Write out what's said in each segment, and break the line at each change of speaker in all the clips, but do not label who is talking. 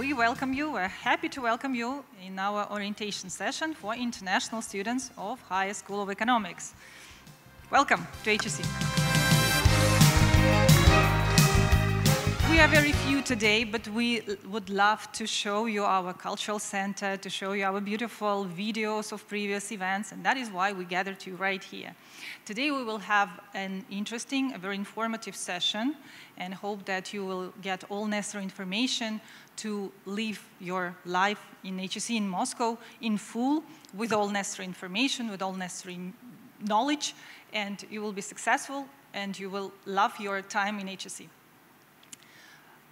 we welcome you, we're happy to welcome you in our orientation session for international students of Higher School of Economics. Welcome to HEC. We are very few today, but we would love to show you our cultural center, to show you our beautiful videos of previous events, and that is why we gathered you right here. Today we will have an interesting, a very informative session, and hope that you will get all necessary information to live your life in HEC in Moscow in full, with all necessary information, with all necessary knowledge, and you will be successful, and you will love your time in HEC.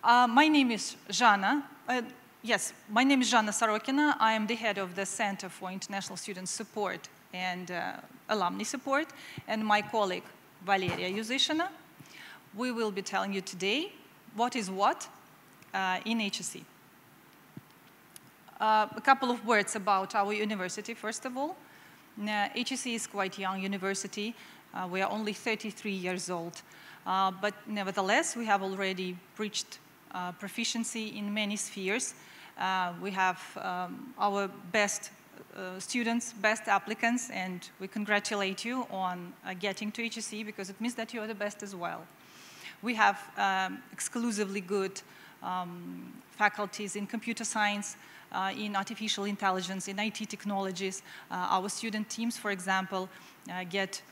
My name is Zhana. My name is Zhana Sorokina. I am the head of the Center for International Student Support and Alumni Support, and my colleague, Valeria Yuzyshina. We will be telling you today what is what in HEC. A couple of words about our university, first of all. HEC is quite a young university. We are only 33 years old. But nevertheless, we have already reached proficiency in many spheres. We have our best students, best applicants, and we congratulate you on getting to HEC because it means that you are the best as well. We have exclusively good faculties in computer science, in artificial intelligence, in IT technologies. Our student teams, for example,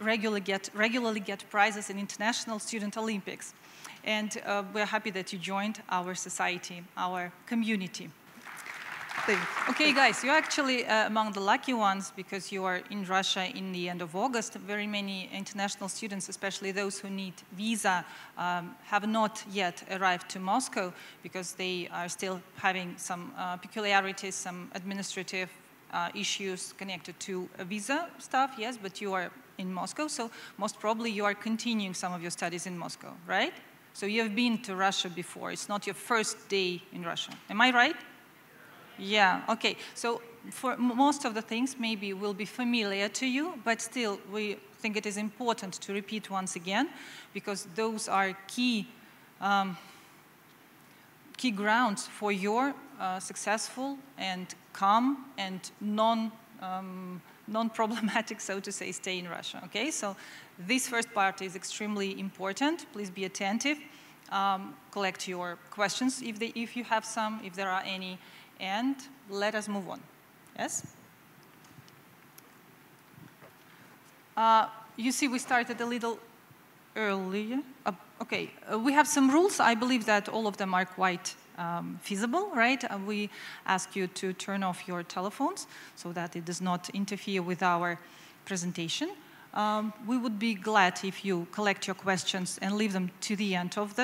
regularly get prizes in International Student Olympics. And we're happy that you joined our society, our community. Okay, guys, you're actually among the lucky ones because you are in Russia in the end of August. Very many international students, especially those who need visa, have not yet arrived to Moscow because they are still having some peculiarities, some administrative issues connected to visa stuff, yes, but you are in Moscow, so most probably you are continuing some of your studies in Moscow, right? So you have been to Russia before. It's not your first day in Russia. Am I right? Yeah, okay. So for most of the things maybe will be familiar to you, but still we think it is important to repeat once again because those are key grounds for your successful and calm and non-problematic, so to say, stay in Russia, okay? So this first part is extremely important. Please be attentive. Collect your questions if you have some, if there are any, and let us move on. Yes? You see, we started a little earlier. Okay, we have some rules. I believe that all of them are quite feasible, right? We ask you to turn off your telephones so that it does not interfere with our presentation. We would be glad if you collect your questions and leave them to the end of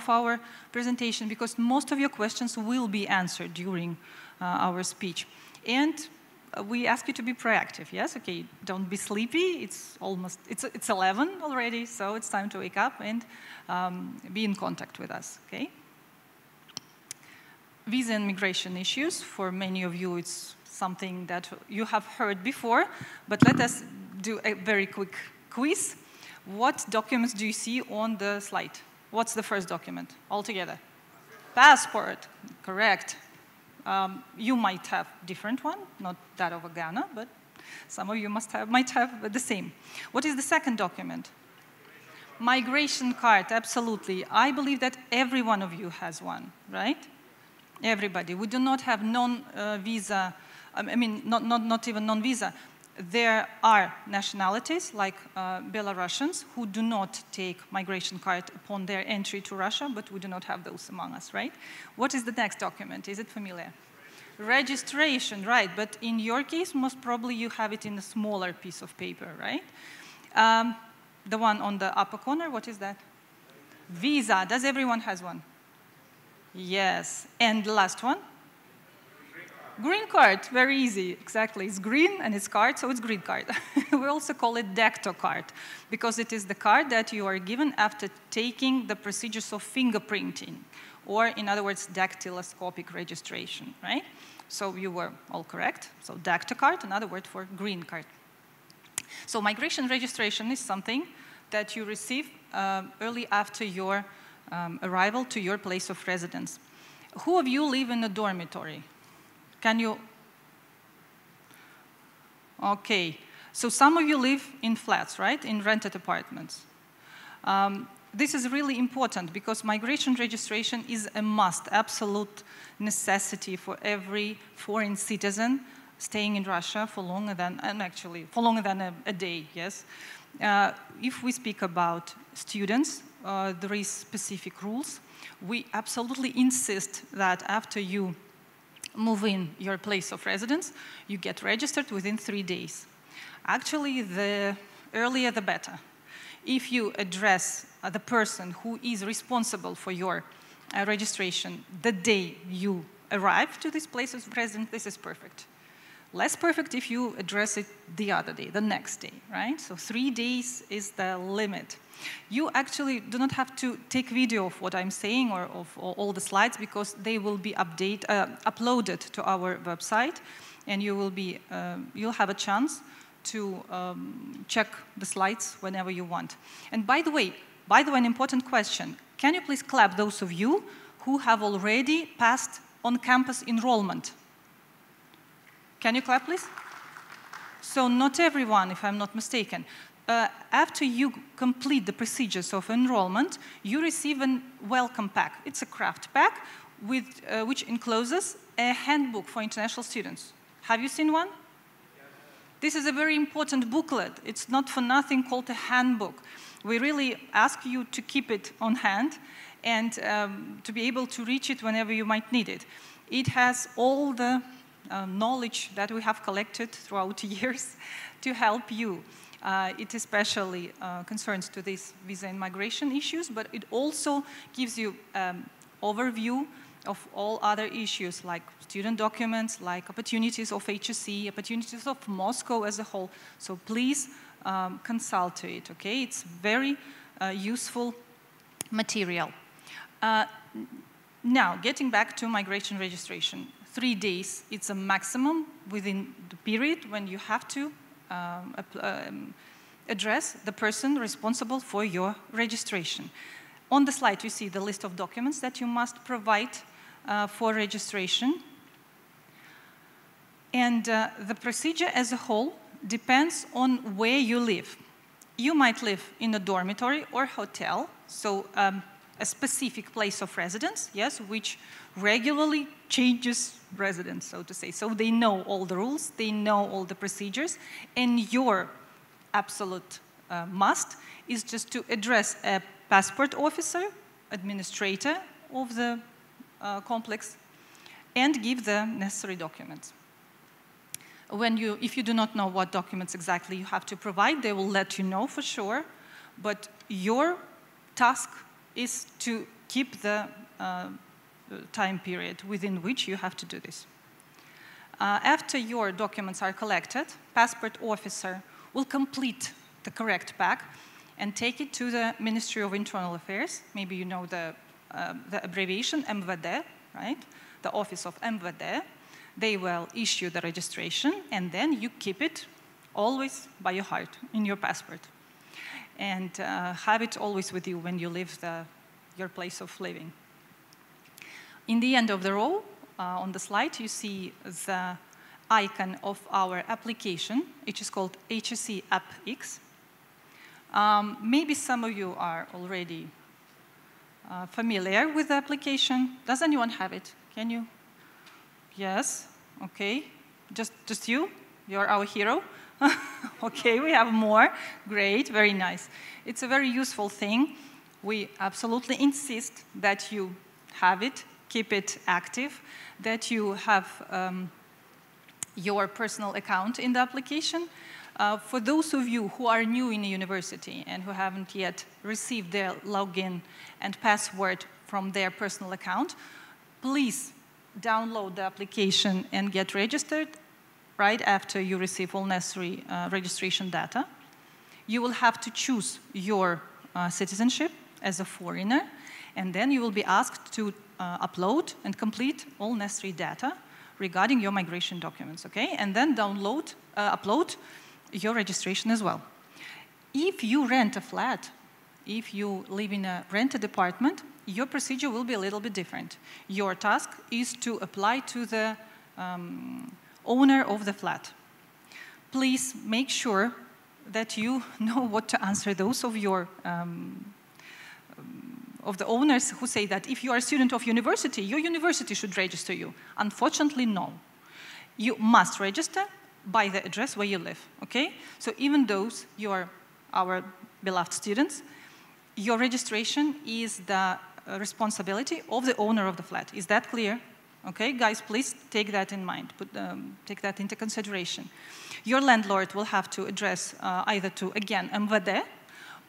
our presentation because most of your questions will be answered during our speech. And we ask you to be proactive, yes? Okay, don't be sleepy. It's 11 already, so it's time to wake up and be in contact with us, okay? Visa and migration issues, for many of you, it's something that you have heard before, but let us do a very quick quiz. What documents do you see on the slide? What's the first document altogether? Passport, correct. You might have a different one, not that of Ghana, but some of you might have the same. What is the second document? Migration card, absolutely. I believe that every one of you has one, right? Everybody. We do not have non-visa, not even non-visa. There are nationalities like Belarusians who do not take migration card upon their entry to Russia, but we do not have those among us, right? What is the next document? Is it familiar? Registration, right, but in your case, most probably you have it in a smaller piece of paper, right? The one on the upper corner, what is that? Visa. Does everyone has one? Yes. And the last one? Green card, very easy, exactly. It's green and it's card, so it's green card. We also call it DACTO card because it is the card that you are given after taking the procedures of fingerprinting, or in other words, dactyloscopic registration, right? So you were all correct. So DACTO card, another word for green card. So migration registration is something that you receive early after your arrival to your place of residence. Who of you live in a dormitory? Can you? Okay, so some of you live in flats, right? In rented apartments. This is really important because migration registration is a must, absolute necessity for every foreign citizen staying in Russia for longer than, a day, yes. If we speak about students, there is specific rules. We absolutely insist that after you move in your place of residence, you get registered within 3 days. Actually, the earlier the better. If you address the person who is responsible for your registration the day you arrive to this place of residence, this is perfect. Less perfect if you address it the other day, the next day, right? So 3 days is the limit. You actually do not have to take video of what I'm saying or of all the slides because they will be uploaded to our website, and you'll have a chance to check the slides whenever you want. And by the way, an important question. Can you please clap those of you who have already passed on-campus enrollment? Can you clap, please? So not everyone, if I'm not mistaken. After you complete the procedures of enrollment, you receive a welcome pack. It's a craft pack which encloses a handbook for international students. Have you seen one? This is a very important booklet. It's not for nothing called a handbook. We really ask you to keep it on hand and to be able to reach it whenever you might need it. It has all the knowledge that we have collected throughout years to help you. It especially concerns to these visa and migration issues, but it also gives you overview of all other issues like student documents, like opportunities of HSE, opportunities of Moscow as a whole. So please consult to it, okay? It's very useful material. Now, getting back to migration registration. 3 days, it's a maximum within the period when you have to address the person responsible for your registration. On the slide, you see the list of documents that you must provide for registration. And the procedure as a whole depends on where you live. You might live in a dormitory or hotel, so a specific place of residence, yes, which regularly changes residence, so to say. So they know all the rules, they know all the procedures, and your absolute must is just to address a passport officer, administrator of the complex, and give the necessary documents. If you do not know what documents exactly you have to provide, they will let you know for sure, but your task is to keep the time period within which you have to do this. After your documents are collected, passport officer will complete the correct pack and take it to the Ministry of Internal Affairs. Maybe you know the abbreviation MVD, right? The office of MVD. They will issue the registration, and then you keep it always by your heart in your passport. And have it always with you when you leave your place of living. In the end of the row, on the slide, you see the icon of our application, which is called HSE AppX. Maybe some of you are already familiar with the application. Does anyone have it? Can you? Yes, okay. Just you? You're our hero? Okay, we have more. Great, very nice. It's a very useful thing. We absolutely insist that you have it, keep it active, that you have your personal account in the application. For those of you who are new in the university and who haven't yet received their login and password from their personal account, please download the application and get registered right after you receive all necessary registration data. You will have to choose your citizenship as a foreigner, and then you will be asked to upload and complete all necessary data regarding your migration documents, okay? And then upload your registration as well. If you rent a flat, if you live in a rented apartment, your procedure will be a little bit different. Your task is to apply to the owner of the flat. Please make sure that you know what to answer those of your of the owners who say that if you are a student of university, your university should register you. Unfortunately, no. You must register by the address where you live, okay? So even those you are our beloved students, your registration is the responsibility of the owner of the flat. Is that clear? Okay, guys, please take that in mind, take that into consideration. Your landlord will have to address either to, again, MVD,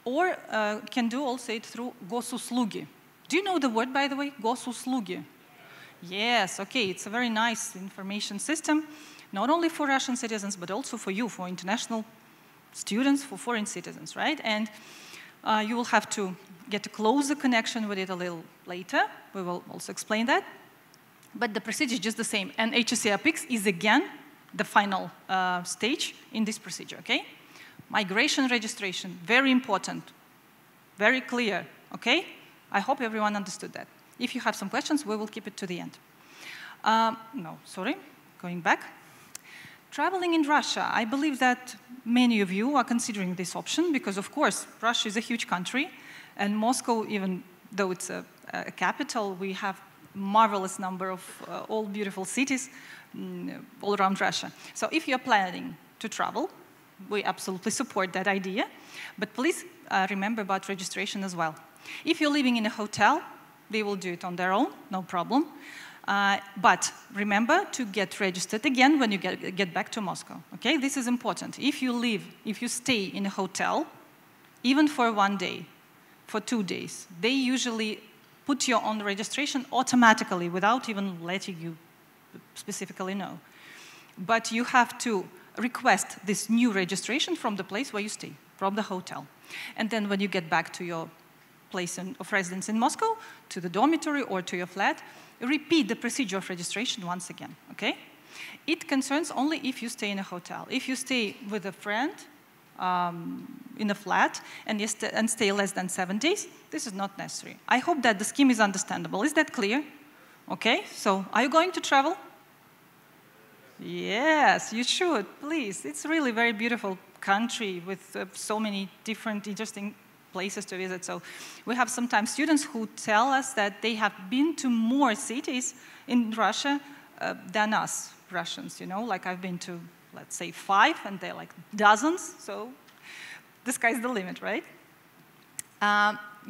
or can do also it through Gosuslugi. Do you know the word, by the way, Gosuslugi? Yes, okay, it's a very nice information system, not only for Russian citizens, but also for you, for international students, for foreign citizens, right? And you will have to get a closer connection with it a little later. We will also explain that. But the procedure is just the same. And HSE-APIX is, again, the final stage in this procedure, okay? Migration registration, very important, very clear, okay? I hope everyone understood that. If you have some questions, we will keep it to the end. No, sorry, going back. Traveling in Russia, I believe that many of you are considering this option because, of course, Russia is a huge country, and Moscow, even though it's a capital, we have marvelous number of all beautiful cities all around Russia. So if you're planning to travel, we absolutely support that idea, but please remember about registration as well. If you're living in a hotel, they will do it on their own, no problem. But remember to get registered again when you get back to Moscow, okay? This is important. If you stay in a hotel, even for 1 day, for 2 days, they usually put you on registration automatically without even letting you specifically know. But you have to request this new registration from the place where you stay, from the hotel. And then when you get back to your place of residence in Moscow, to the dormitory or to your flat, repeat the procedure of registration once again, okay? It concerns only if you stay in a hotel. If you stay with a friend in a flat and stay less than 7 days, this is not necessary. I hope that the scheme is understandable. Is that clear? Okay, so are you going to travel? Yes, you should, please. It's really a very beautiful country with so many different interesting places to visit. So we have sometimes students who tell us that they have been to more cities in Russia than us Russians, you know, like I've been to, let's say, 5, and they're like dozens, so the sky's the limit, right?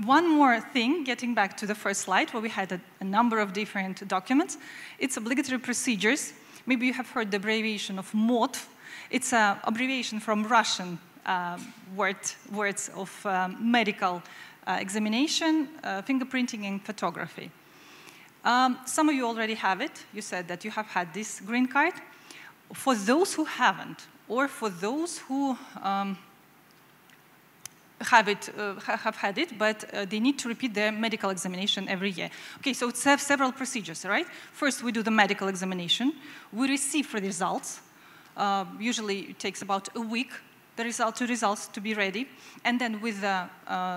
One more thing, getting back to the first slide, where we had a number of different documents. It's obligatory procedures. Maybe you have heard the abbreviation of MOT. It's an abbreviation from Russian words of medical examination, fingerprinting, and photography. Some of you already have it. You said that you have had this green card. For those who haven't, or for those who have had it, but they need to repeat their medical examination every year. Okay, so it's several procedures, right? First, we do the medical examination. We receive the results. Usually, it takes about a week, the results to be ready. And then with the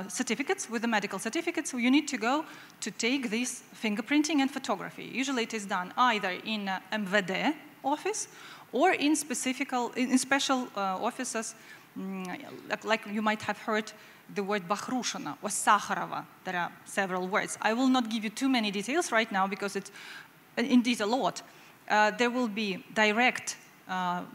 certificates, with the medical certificates, you need to go to take this fingerprinting and photography. Usually, it is done either in MVD office or in special offices, like you might have heard the word Bakhrushina or Sakharova. There are several words. I will not give you too many details right now because it's indeed a lot. There will be direct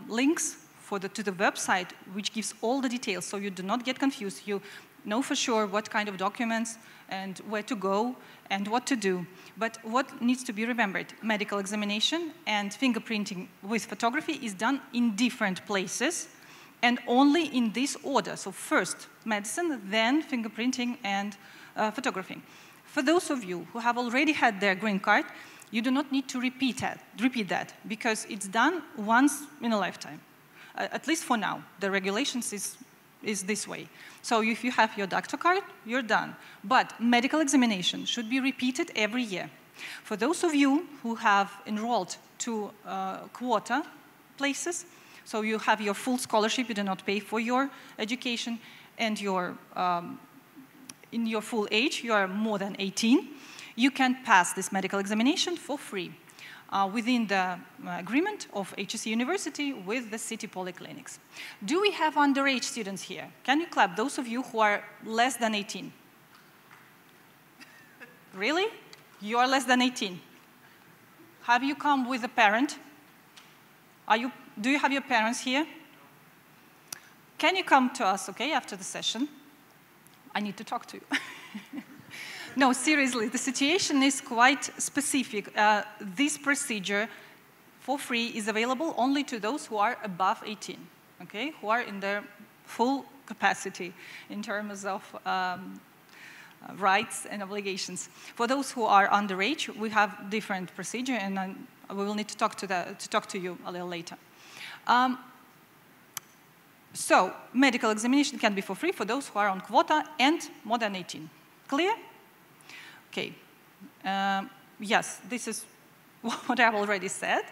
links to the website which gives all the details, so you do not get confused. You know for sure what kind of documents and where to go and what to do. But what needs to be remembered, medical examination and fingerprinting with photography is done in different places and only in this order. So first medicine, then fingerprinting and photography. For those of you who have already had their green card, you do not need to repeat that because it's done once in a lifetime. At least for now, the regulations is this way. So if you have your doctor card, you're done. But medical examination should be repeated every year. For those of you who have enrolled to quota places, so you have your full scholarship, you do not pay for your education, and your in your full age, you are more than 18, you can pass this medical examination for free within the agreement of HSE University with the city polyclinics. Do we have underage students here? Can you clap, those of you who are less than 18? Really? You are less than 18. Have you come with a parent? Do you have your parents here? Can you come to us, okay, after the session? I need to talk to you. No, seriously, the situation is quite specific. This procedure for free is available only to those who are above 18, okay, who are in their full capacity in terms of rights and obligations. For those who are underage, we have different procedure, and we will need to talk to you a little later. So, medical examination can be for free for those who are on quota and more than 18. Clear? Okay. Yes, this is what I've already said.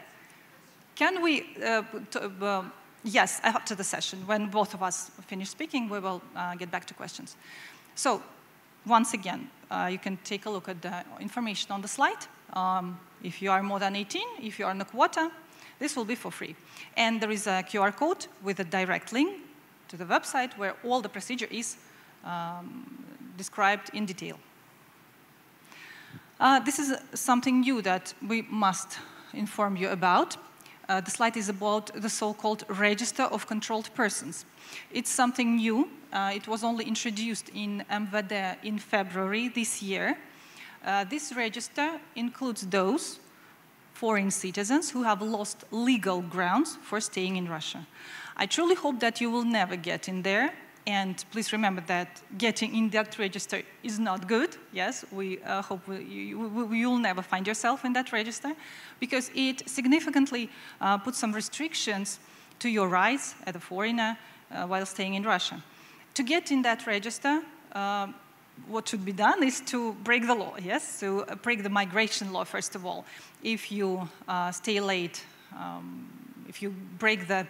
Can we, yes, after the session, when both of us finish speaking, we will get back to questions. So, once again, you can take a look at the information on the slide. If you are more than 18, if you are on a quota, this will be for free. And there is a QR code with a direct link to the website where all the procedure is described in detail. This is something new that we must inform you about. The slide is about the so-called Register of Controlled Persons. It's something new. It was only introduced in MVD in February this year. This register includes those foreign citizens who have lost legal grounds for staying in Russia. I truly hope that you will never get in there. And please remember that getting in that register is not good. Yes, we hope you'll never find yourself in that register, because it significantly puts some restrictions to your rights as a foreigner while staying in Russia. To get in that register, what should be done is to break the law, yes? So break the migration law, first of all. If you stay late, if you break the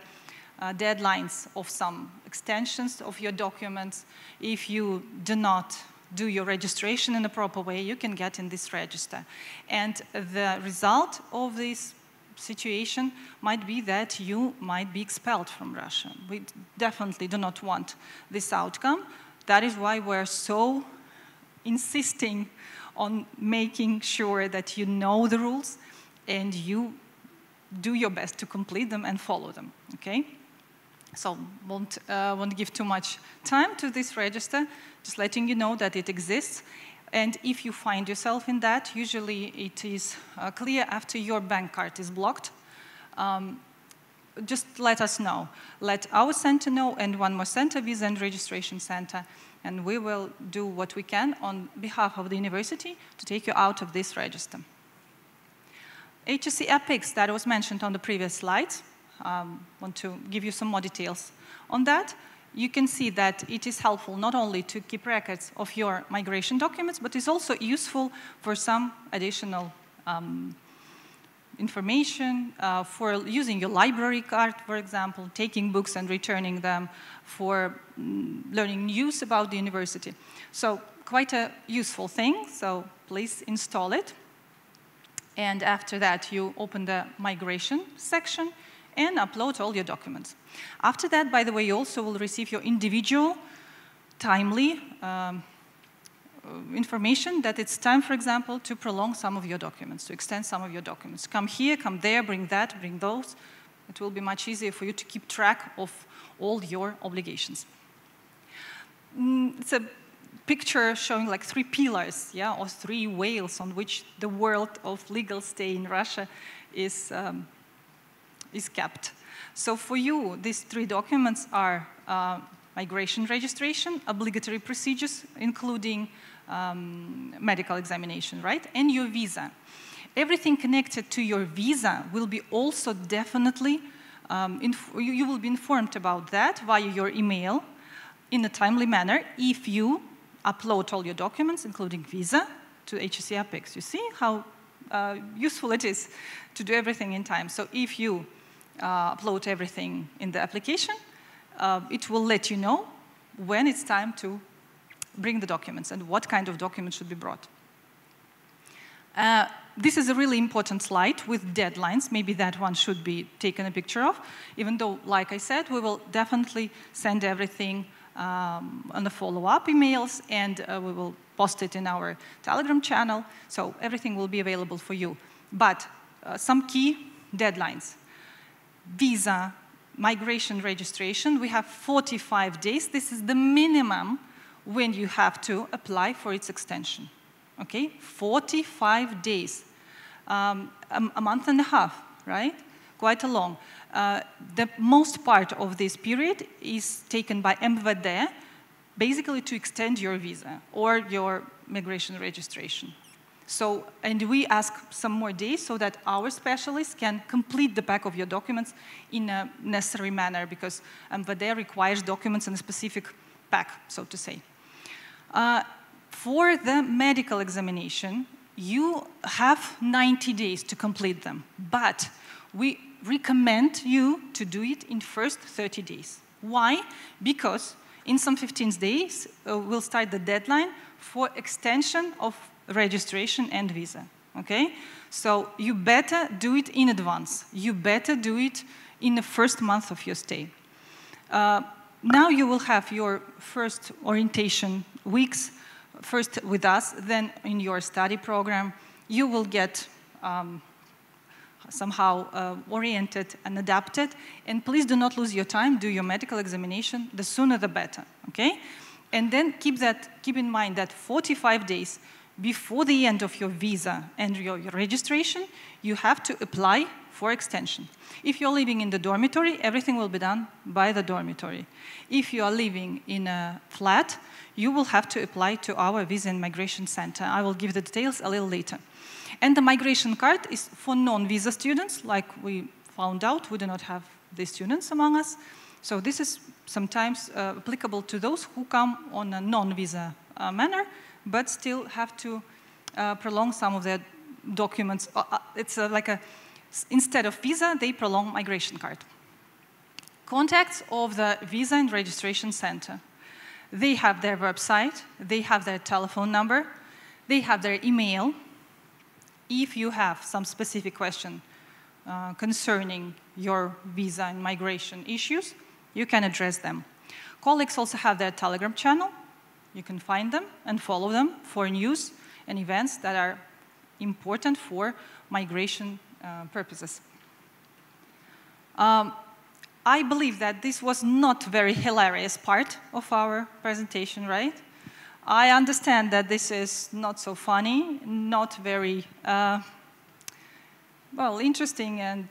deadlines of some extensions of your documents, if you do not do your registration in a proper way, you can get in this register. And the result of this situation might be that you might be expelled from Russia. We definitely do not want this outcome. That is why we're so insisting on making sure that you know the rules and you do your best to complete them and follow them, okay? So won't give too much time to this register, just letting you know that it exists. And if you find yourself in that, usually it is clear after your bank card is blocked. Just let us know. Let our center know, and one more center, Visa and Registration Center, and we will do what we can on behalf of the university to take you out of this register. HSE EPICS, that was mentioned on the previous slides. Want to give you some more details on that. You can see that it is helpful not only to keep records of your migration documents, but it's also useful for some additional information, for using your library card, for example, taking books and returning them, for learning news about the university. So quite a useful thing, so please install it. And after that, you open the migration section and upload all your documents. After that, by the way, you also will receive your individual, timely information that it's time, for example, to prolong some of your documents, to extend some of your documents. Come here, come there, bring that, bring those. It will be much easier for you to keep track of all your obligations. It's a picture showing like 3 pillars, yeah, or 3 whales on which the world of legal stay in Russia is kept. So for you, these 3 documents are migration registration, obligatory procedures, including medical examination, right? And your visa. Everything connected to your visa will be also definitely, you will be informed about that via your email in a timely manner if you upload all your documents, including visa, to HSE EPICS. You see how useful it is to do everything in time. So if you upload everything in the application, it will let you know when it's time to bring the documents and what kind of documents should be brought. This is a really important slide with deadlines. Maybe that one should be taken a picture of, even though, like I said, we will definitely send everything on the follow-up emails, and we will post it in our Telegram channel, so everything will be available for you. But some key deadlines. Visa, migration registration, we have 45 days. This is the minimum when you have to apply for its extension. Okay, 45 days, a month and a half, right? Quite a long. The most part of this period is taken by MVD, basically to extend your visa or your migration registration. So, and we ask some more days so that our specialists can complete the pack of your documents in a necessary manner, because MVD requires documents in a specific pack, so to say. For the medical examination, you have 90 days to complete them, but we recommend you to do it in first 30 days. Why? Because in some 15 days, we'll start the deadline for extension of registration and visa, okay? So you better do it in advance. You better do it in the first month of your stay. Now you will have your first orientation weeks, first with us, then in your study program. You will get somehow oriented and adapted. And please do not lose your time. Do your medical examination. The sooner the better, okay? And then keep in mind that 45 days before the end of your visa and your registration, you have to apply for extension. If you're living in the dormitory, everything will be done by the dormitory. If you are living in a flat, you will have to apply to our Visa and Migration Center. I will give the details a little later. And the migration card is for non-visa students. Like we found out, we do not have these students among us. So this is sometimes applicable to those who come on a non-visa manner, but still have to prolong some of their documents. It's like instead of visa, they prolong migration card. Contacts of the Visa and Registration Center. They have their website, they have their telephone number, they have their email. If you have some specific question concerning your visa and migration issues, you can address them. Colleagues also have their Telegram channel. You can find them and follow them for news and events that are important for migration purposes. I believe that this was not a very hilarious part of our presentation, right? I understand that this is not so funny, not very, well, interesting and,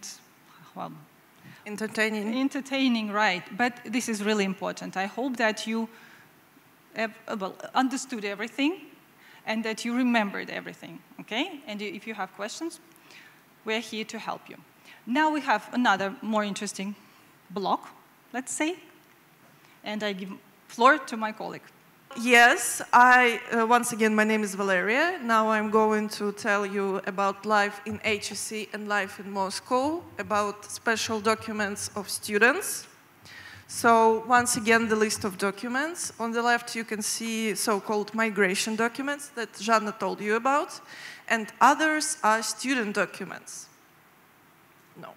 well, entertaining, right? But this is really important. I hope that you have, well, understood everything and that you remembered everything, okay? And if you have questions, we're here to help you. Now we have another more interesting block, let's say, and I give floor to my colleague.
Yes, once again, my name is Valeria. Now I'm going to tell you about life in HEC and life in Moscow, about special documents of students. So once again, the list of documents. On the left, you can see so-called migration documents that Zhanna told you about, and others are student documents. No.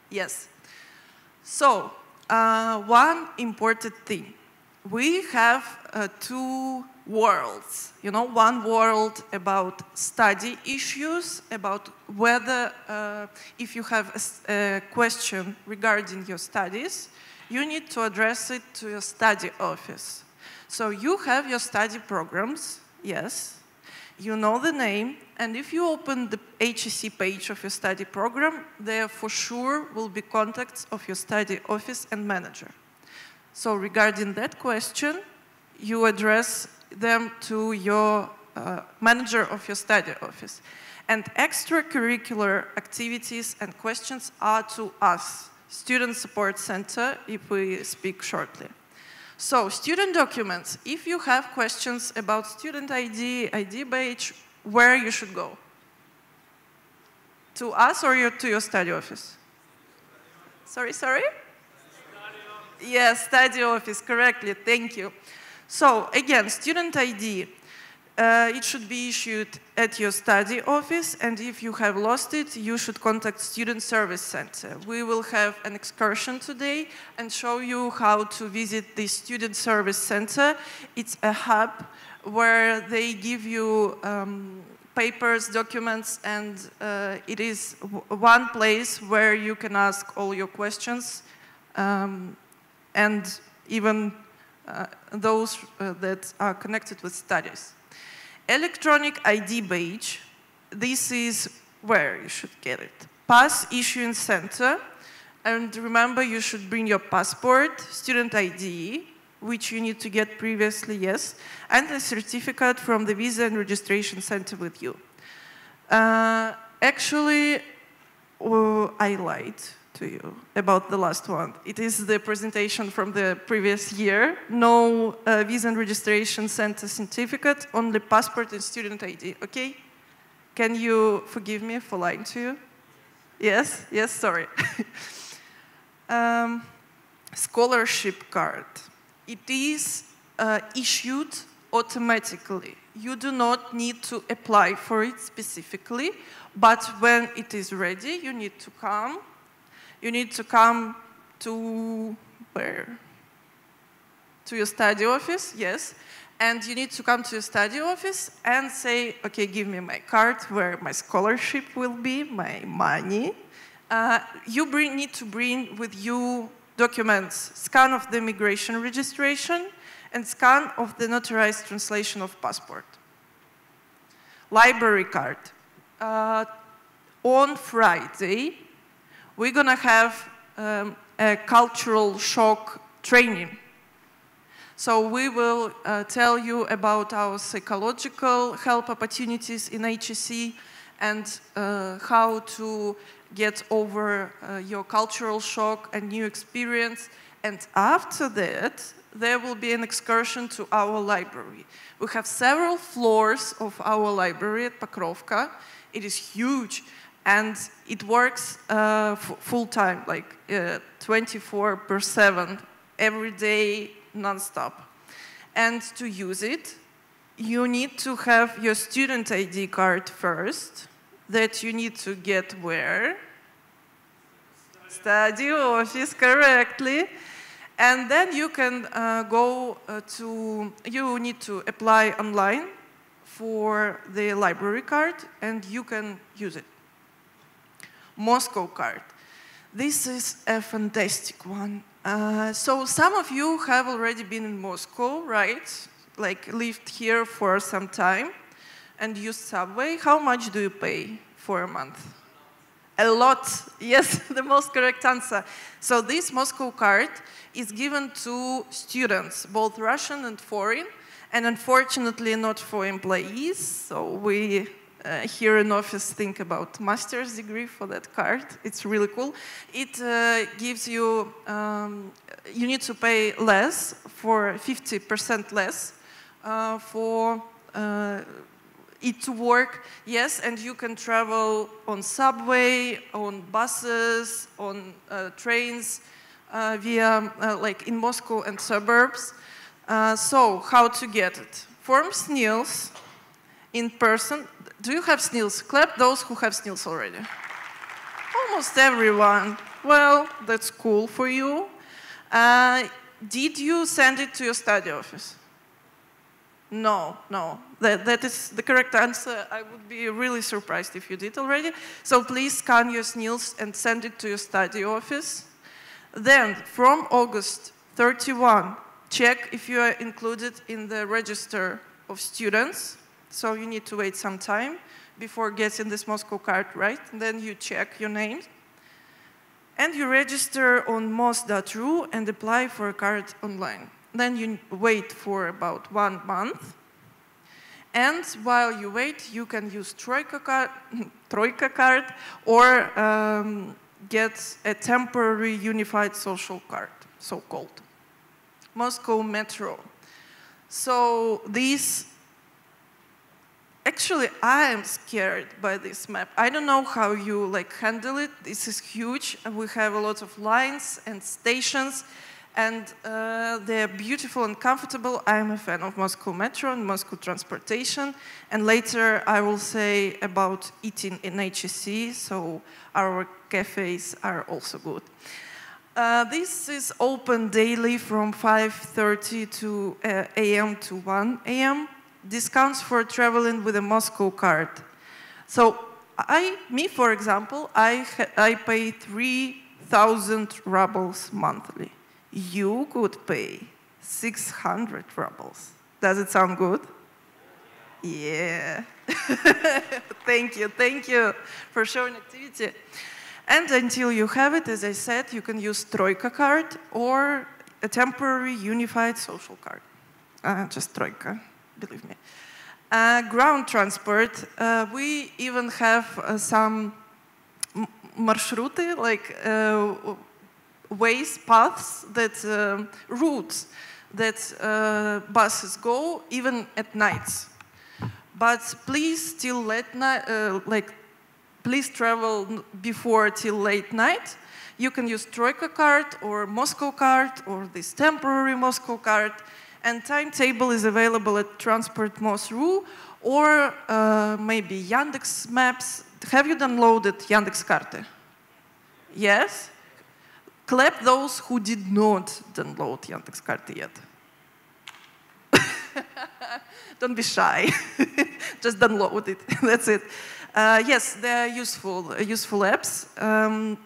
Yes. So, one important thing. We have two worlds, you know, one world about study issues, about whether if you have a question regarding your studies, you need to address it to your study office. So you have your study programs, yes, you know the name, and if you open the HEC page of your study program, there for sure will be contacts of your study office and manager. So regarding that question, you address them to your manager of your study office. And extracurricular activities and questions are to us, Student Support Center, if we speak shortly. So student documents, if you have questions about student ID, ID badge, where you should go? To us or to your study office? Sorry? Yes, study office, correctly, thank you. So again, student ID. It should be issued at your study office, and if you have lost it, you should contact Student Service Center. We will have an excursion today and show you how to visit the Student Service Center. It's a hub where they give you papers, documents, and it is one place where you can ask all your questions and even those that are connected with studies. Electronic ID badge, this is where you should get it. Pass Issuing Center, and remember you should bring your passport, student ID, which you need to get previously, yes, and a certificate from the Visa and Registration Center with you. Actually, I lied to you about the last one. It is the presentation from the previous year. No Visa and Registration Center certificate, only passport and student ID, okay? Can you forgive me for lying to you? Yes? Yes, sorry. Scholarship card. It is issued automatically. You do not need to apply for it specifically, but when it is ready, you need to come. You need to come to where? To your study office, yes. And you need to come to your study office and say, okay, give me my card where my scholarship will be, my money. You need to bring with you documents, scan of the immigration registration and scan of the notarized translation of passport. Library card. On Friday, we're gonna have a cultural shock training. So we will tell you about our psychological help opportunities in HEC and how to get over your cultural shock and new experience. And after that, there will be an excursion to our library. We have several floors of our library at Pokrovka. It is huge. And it works full-time, like 24/7, every day, non-stop. And to use it, you need to have your student ID card first, that you need to get where? Study office, correctly. And then you can you need to apply online for the library card, and you can use it. Moscow card. This is a fantastic one. So some of you have already been in Moscow, right? Like lived here for some time and used subway. How much do you pay for a month? A lot. Yes, the most correct answer. So this Moscow card is given to students, both Russian and foreign, and unfortunately not for employees. So we here in office think about master's degree for that card. It's really cool. It gives you, you need to pay less, for 50% less for it to work, yes, and you can travel on subway, on buses, on trains, via, like in Moscow and suburbs. So how to get it? Form SNILS in person. Do you have SNILS? Clap those who have SNILS already. Almost everyone. Well, that's cool for you. Did you send it to your study office? No, no. That is the correct answer. I would be really surprised if you did already. So please scan your SNILS and send it to your study office. Then, from August 31, check if you are included in the register of students. So you need to wait some time before getting this Moscow card, right? And then you check your name. And you register on mos.ru and apply for a card online. Then you wait for about 1 month. And while you wait, you can use Troika card or get a temporary unified social card, so-called. Moscow Metro. So these, actually I am scared by this map. I don't know how you handle it. This is huge. We have a lot of lines and stations. And they're beautiful and comfortable. I'm a fan of Moscow Metro and Moscow transportation. And later I will say about eating in HEC, so our cafes are also good. This is open daily from 5:30 a.m. to 1 a.m. Discounts for traveling with a Moscow card. So me, for example, I pay 3,000 rubles monthly. You could pay 600 rubles. Does it sound good? Yeah. Thank you for showing activity. And until you have it, as I said, you can use Troika card or a temporary unified social card. Just Troika, believe me. Ground transport, we even have some marshruty, like ways, paths, routes that buses go even at nights. But please please travel before till late night. You can use Troika card or Moscow card or this temporary Moscow card. And timetable is available at Transport Mos.ru or maybe Yandex Maps. Have you downloaded Yandex Karte? Yes? Clap those who did not download Yandex Karte yet. Don't be shy. Just download it. That's it. Yes, they're useful apps.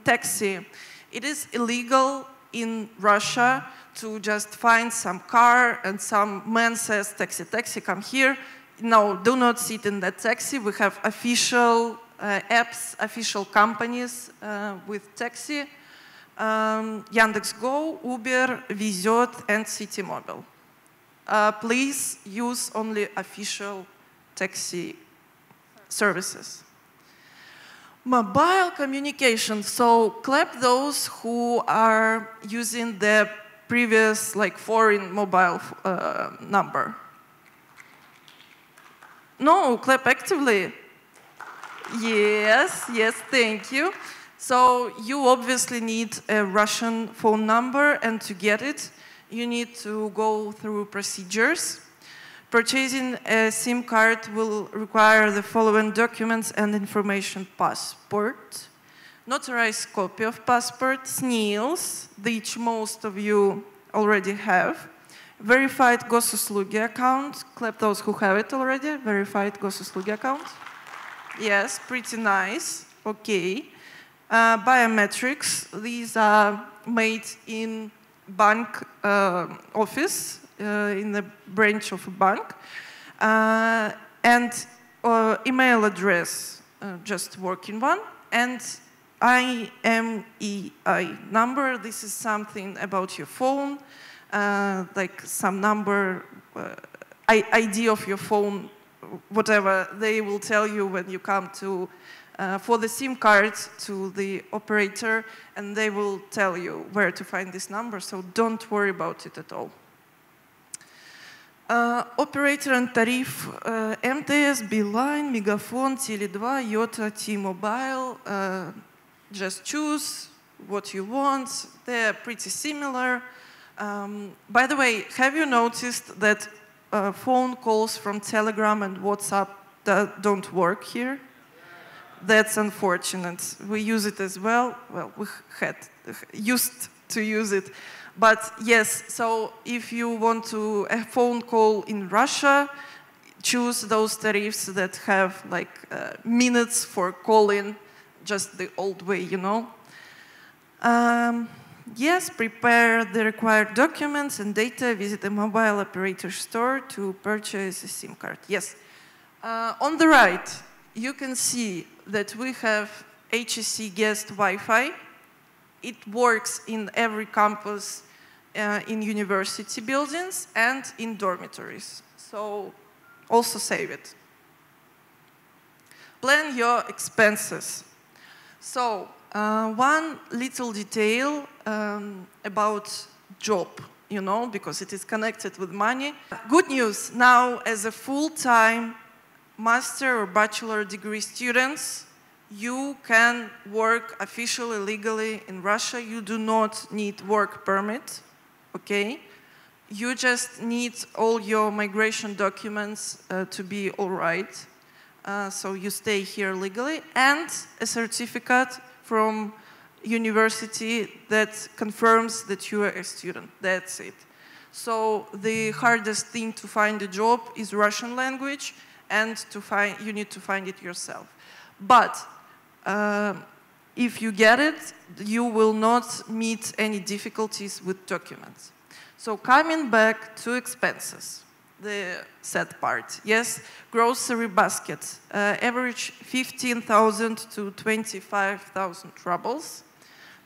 Taxi. It is illegal in Russia to just find some car and some man says, taxi, come here. No, do not sit in that taxi. We have official apps, official companies with taxi. Яндекс.Go, Uber, Везет, and Citymobile. Please use only official taxi services. Mobile communication. So clap those who are using the previous foreign mobile number. No, clap actively. Yes, thank you. So you obviously need a Russian phone number, and to get it, you need to go through procedures. Purchasing a SIM card will require the following documents and information: passport, notarized copy of passport, SNILs, which most of you already have, verified Gosuslugi account, clap those who have it already, verified Gosuslugi account. Yes, pretty nice, okay. Biometrics, these are made in bank office, in the branch of a bank. And email address, just working one. And IMEI number, this is something about your phone, like some number, ID of your phone, whatever. They will tell you when you come to for the SIM card to the operator, and they will tell you where to find this number, so don't worry about it at all. Operator and tariff, МТС, Beeline, Megafon, Tele2, Yota, T-Mobile. Just choose what you want. They're pretty similar. By the way, have you noticed that phone calls from Telegram and WhatsApp don't work here? That's unfortunate. We use it as well. Well, we used to use it. But yes, so if you want a phone call in Russia, choose those tariffs that have minutes for calling, just the old way, you know. Yes, prepare the required documents and data, visit a mobile operator store to purchase a SIM card. Yes. On the right, you can see that we have HEC guest Wi-Fi. It works in every campus, in university buildings and in dormitories. So also save it. Plan your expenses. So one little detail about job, you know, because it is connected with money. Good news, now as a full-time master or bachelor degree students, you can work officially, legally in Russia. You do not need work permit. okay? You just need all your migration documents to be all right. So you stay here legally, and a certificate from university that confirms that you are a student. That's it. So the hardest thing to find a job is Russian language, and you need to find it yourself. But if you get it, you will not meet any difficulties with documents. So coming back to expenses, the sad part. Yes, grocery basket, average 15,000 to 25,000 rubles.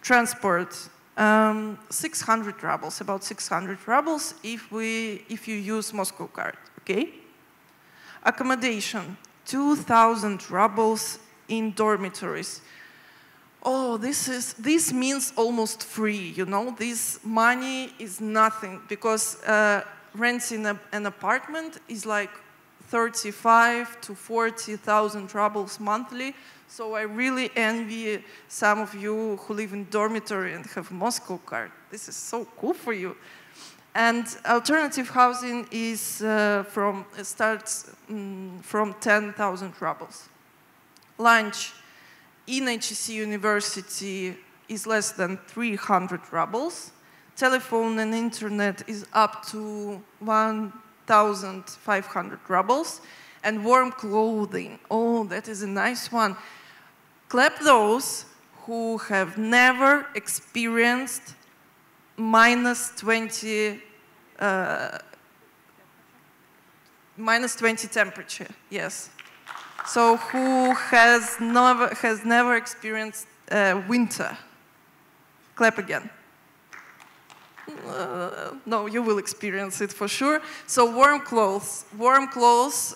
Transport, 600 rubles, about 600 rubles if you use Moscow card, okay? Accommodation, 2,000 rubles in dormitories. Oh, this means almost free, you know? This money is nothing, because renting an apartment is like 35 to 40,000 rubles monthly. So I really envy some of you who live in dormitory and have Moscow card. This is so cool for you. And alternative housing is starts from 10,000 rubles. Lunch in HEC University is less than 300 rubles. Telephone and internet is up to 1,500 rubles. And warm clothing, oh, that is a nice one. Clap those who have never experienced minus 20 temperature, yes. So who has never experienced winter? Clap again. No, you will experience it for sure. So warm clothes. Warm clothes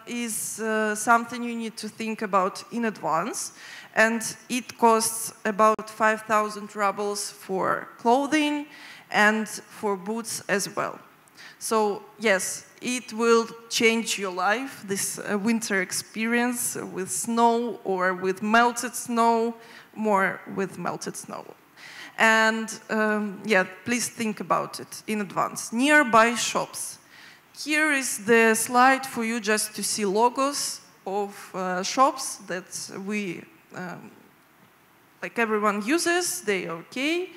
is something you need to think about in advance. And it costs about 5,000 rubles for clothing and for boots as well. So yes, it will change your life, this winter experience with snow or with melted snow, more with melted snow. And yeah, please think about it in advance. Nearby shops. Here is the slide for you just to see logos of shops that like everyone uses. They are okay.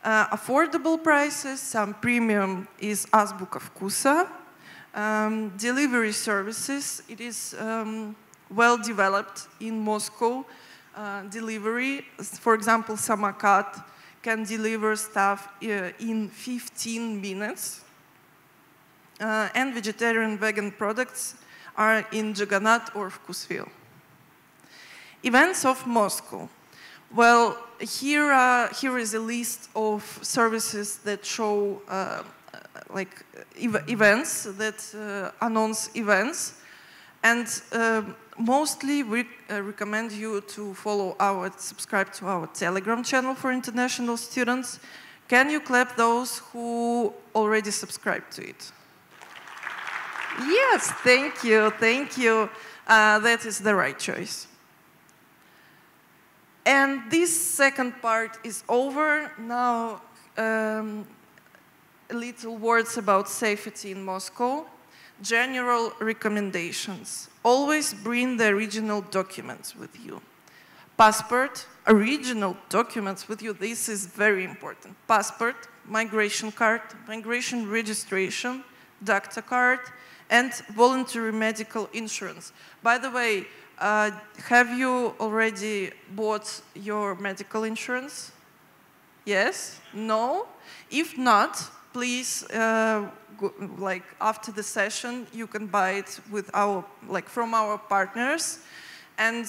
Affordable prices, some premium is Azbuka Vkusa. Delivery services, it is well developed in Moscow. Delivery, for example, Samokat can deliver stuff in 15 minutes. And vegetarian vegan products are in Jagannath or Vkusville. Events of Moscow. Well, here is a list of services that show like events, that announce events. And mostly we recommend you to subscribe to our Telegram channel for international students. Can you clap those who already subscribed to it? Yes, thank you, thank you. That is the right choice. And this second part is over. Now, a little words about safety in Moscow. General recommendations. Always bring the original documents with you. Passport, original documents with you. This is very important. Passport, migration card, migration registration, doctor card, and voluntary medical insurance. By the way, have you already bought your medical insurance? Yes? No? If not, please, like after the session, you can buy it with from our partners. And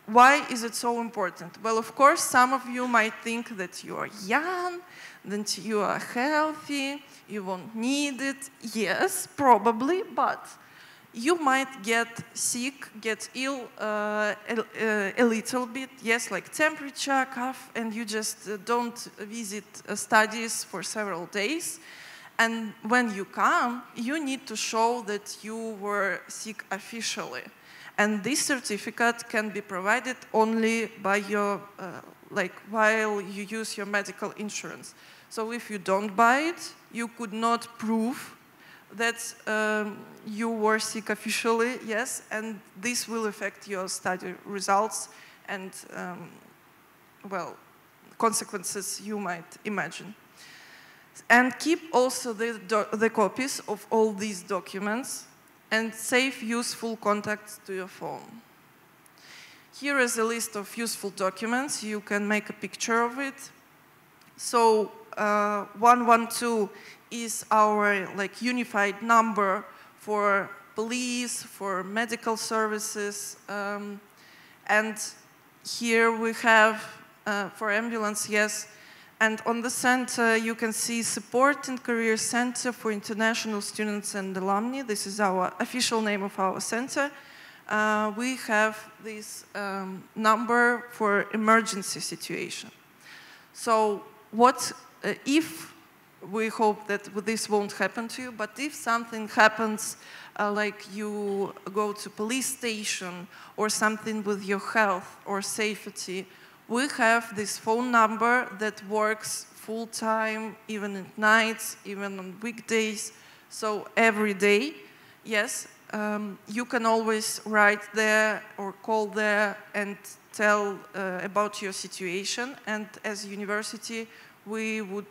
why is it so important? Well, of course, some of you might think that you are young, that you are healthy, you won't need it. Yes, probably, but you might get sick, get ill a little bit, yes, like temperature, cough, and you just don't visit studies for several days. And when you come, you need to show that you were sick officially. And this certificate can be provided only by your, while you use your medical insurance. So if you don't buy it, you could not prove that you were sick officially, yes, and this will affect your study results and, well, consequences you might imagine. And keep also the copies of all these documents and save useful contacts to your phone. Here is a list of useful documents. You can make a picture of it. So 112 is our unified number for police, for medical services, and here we have for ambulance, yes. And on the center, you can see Support and Career Center for International Students and Alumni. This is our official name of our center. We have this number for emergency situation. So what if, we hope that this won't happen to you, but if something happens, like you go to police station or something with your health or safety, we have this phone number that works full-time, even at nights, even on weekdays, so every day, yes. You can always write there or call there and tell about your situation, and as a university, we would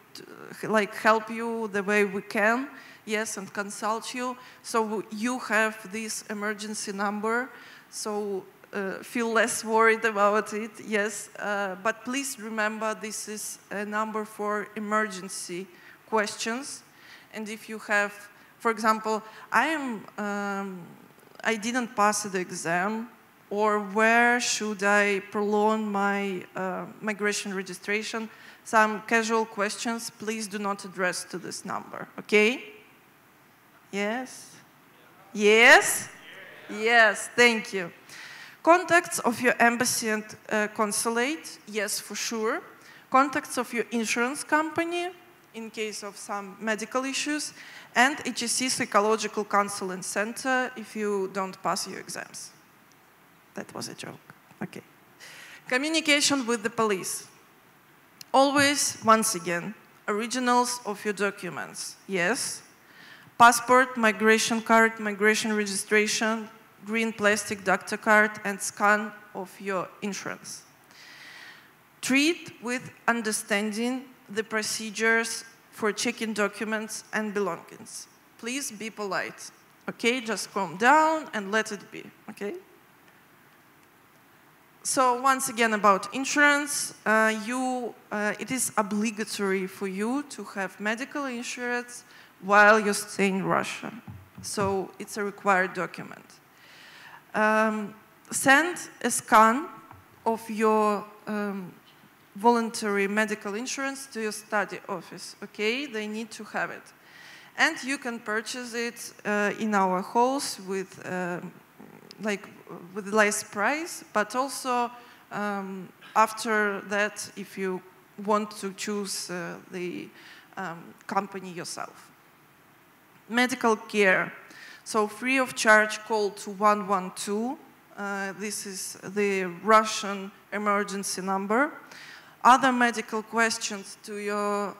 help you the way we can, yes, and consult you. So you have this emergency number, so feel less worried about it, yes. But please remember, this is a number for emergency questions. And if you have, for example, I didn't pass the exam, or where should I prolong my migration registration? Some casual questions, please do not address to this number, okay? Yes? Yes? Yes, thank you. Contacts of your embassy and consulate, yes, for sure. Contacts of your insurance company, in case of some medical issues, and HSC Psychological Counseling Center if you don't pass your exams. That was a joke, okay. Communication with the police. Always, once again, originals of your documents, yes. Passport, migration card, migration registration, green plastic doctor card, and scan of your insurance. Treat with understanding the procedures for checking documents and belongings. Please be polite, okay? Just calm down and let it be, okay? So once again about insurance, it is obligatory for you to have medical insurance while you stay in Russia. So it's a required document. Send a scan of your voluntary medical insurance to your study office, okay? They need to have it. And you can purchase it in our halls with less price, but also after that, if you want to choose the company yourself. Medical care. So free of charge, call to 112. This is the Russian emergency number. Other medical questions to your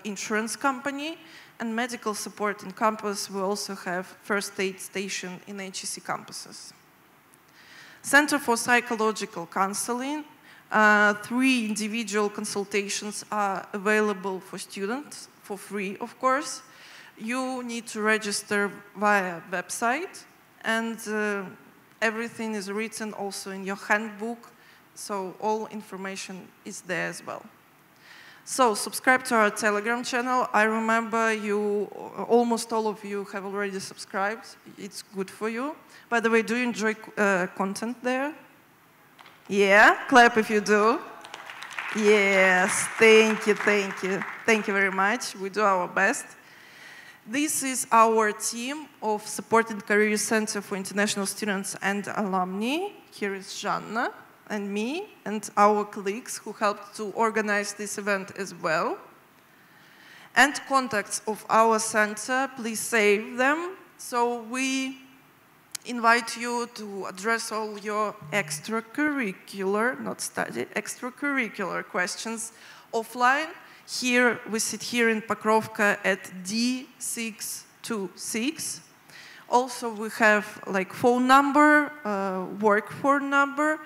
insurance company, and medical support in campus. We also have first aid station in HEC campuses. Center for Psychological Counseling. 3 individual consultations are available for students, for free, of course. You need to register via website, and everything is written also in your handbook, so all information is there as well. So subscribe to our Telegram channel. I remember you, almost all of you have already subscribed. It's good for you. By the way, do you enjoy content there? Yeah? Clap if you do. Yes, thank you, thank you. Thank you very much. We do our best. This is our team of Support and Career Center for International Students and Alumni. Here is Zhanna and me and our colleagues who helped to organize this event as well. And contacts of our center, please save them. So we invite you to address all your extracurricular, not study, extracurricular questions offline. Here, we sit here in Pokrovka at D626. Also, we have like phone number, work phone number.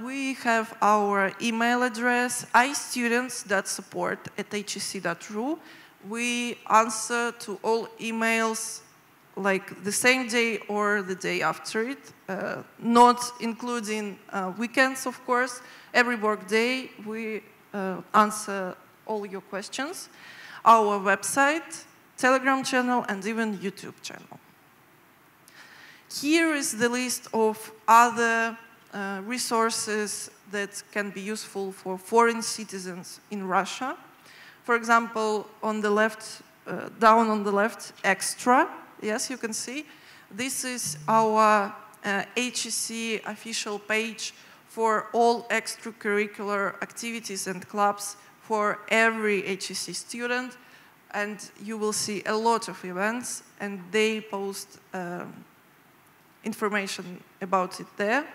We have our email address, istudents.support@hec.ru. We answer to all emails like the same day or the day after it, not including weekends, of course. Every work day, we answer all your questions. Our website, Telegram channel, and even YouTube channel. Here is the list of other resources that can be useful for foreign citizens in Russia. For example, on the left, down on the left, extra. Yes, you can see. This is our HEC official page for all extracurricular activities and clubs for every HEC student. And you will see a lot of events, and they post information about it there.